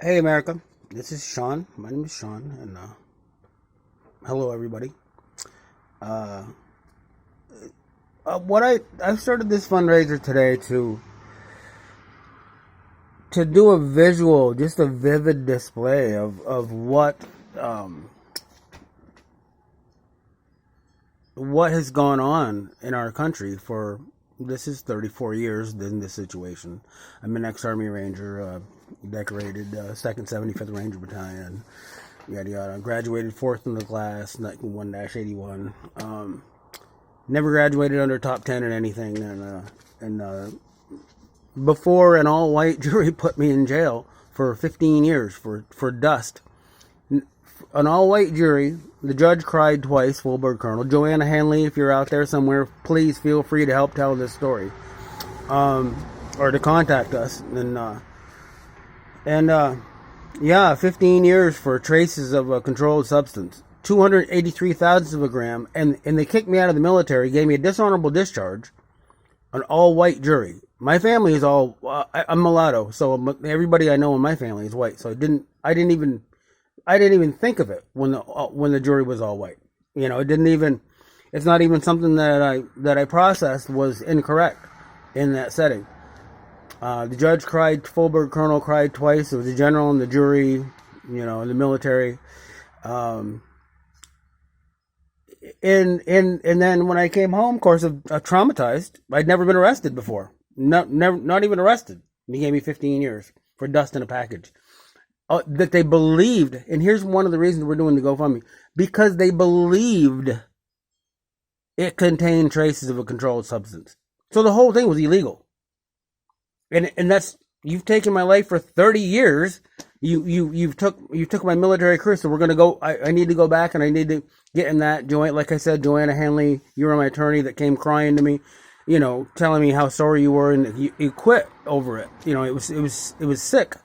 Hey America, this is Sean. My name is Sean, and hello everybody. Uh, what I've started this fundraiser today to do a visual, just a vivid display of um, what has gone on in our country for this is 34 years in this situation. I'm an ex-Army Ranger, decorated 2nd 75th Ranger Battalion, yada yada. Graduated 4th in the class, 1-81. Never graduated under top 10 in anything, and before an all-white jury put me in jail for 15 years for dust. An all-white jury. The judge cried twice, full bird colonel. Joanna Hanley, if you're out there somewhere, please feel free to help tell this story, or to contact us. Yeah, 15 years for traces of a controlled substance, 283 thousandths of a gram, and they kicked me out of the military, gave me a dishonorable discharge. An all-white jury. My family is all. I'm mulatto, so everybody I know in my family is white. So I didn't even think of it when the jury was all white. You know, it's not even something that I processed was incorrect in that setting. The judge cried, full bird colonel cried twice. It was the general and the jury, you know, in the military. And then when I came home, of course, traumatized. I'd never been arrested before. Not even arrested. And he gave me 15 years for dust in a package. That they believed, and here's one of the reasons we're doing the GoFundMe, because they believed it contained traces of a controlled substance. So the whole thing was illegal. And that's, you've taken my life for 30 years. You took my military career, so we're gonna go. I need to go back and I need to get in that joint. Like I said, Joanna Hanley, you were my attorney that came crying to me, you know, telling me how sorry you were, and you quit over it. You know, it was sick.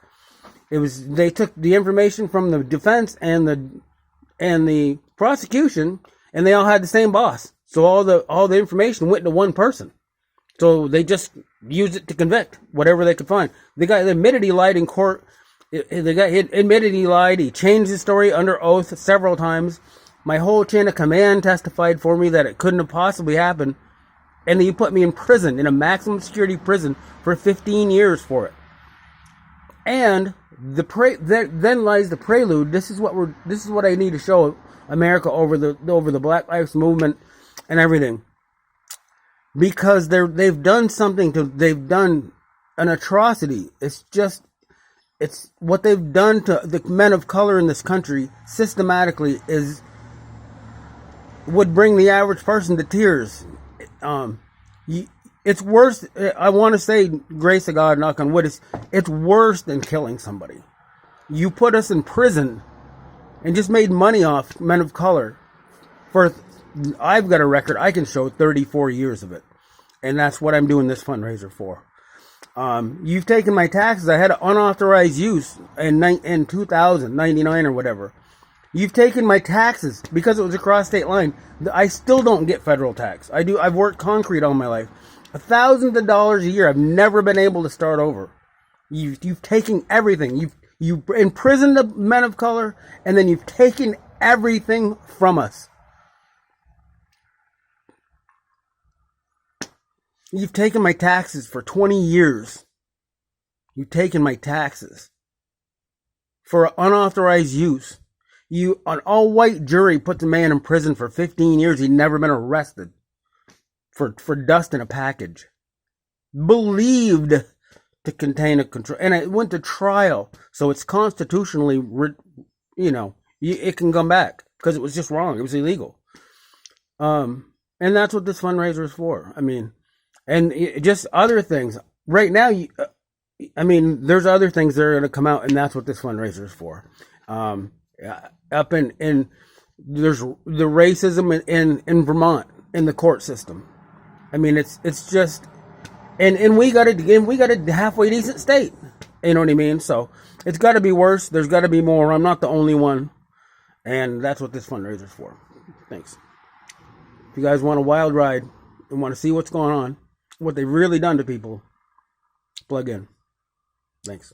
They took the information from the defense and the prosecution, and they all had the same boss. So all the information went to one person. So they just used it to convict whatever they could find. The guy admitted he lied in court. The guy admitted he lied. He changed his story under oath several times. My whole chain of command testified for me that it couldn't have possibly happened. And then you put me in prison, in a maximum security prison, for 15 years for it. And then lies the prelude. This is what I need to show America over the Black Lives Movement and everything, because they've done an atrocity. It's what they've done to the men of color in this country systematically would bring the average person to tears. It's worse. I want to say, grace of God, knock on wood, it's worse than killing somebody. You put us in prison and just made money off men of color. I've got a record. I can show 34 years of it. And that's what I'm doing this fundraiser for. You've taken my taxes. I had an unauthorized use in 2099 or whatever. You've taken my taxes because it was across state line. I still don't get federal tax. I've worked concrete all my life. Thousands of dollars a year. I've never been able to start over. You've taken everything. You've imprisoned the men of color, and then you've taken everything from us. You've taken my taxes for 20 years. You've taken my taxes for unauthorized use. An all-white jury put the man in prison for 15 years. He'd never been arrested for dust in a package. Believed to contain a control, and it went to trial. So it's constitutionally, it can come back because it was just wrong. It was illegal. And that's what this fundraiser is for. I mean, and just other things. Right now, there's other things that are going to come out, and that's what this fundraiser is for. Up in there's the racism in Vermont in the court system. I mean, it's just, and we got a halfway decent state. You know what I mean? So it's got to be worse. There's got to be more. I'm not the only one, and that's what this fundraiser is for. Thanks. If you guys want a wild ride and want to see what's going on, what they've really done to people, plug in. Thanks.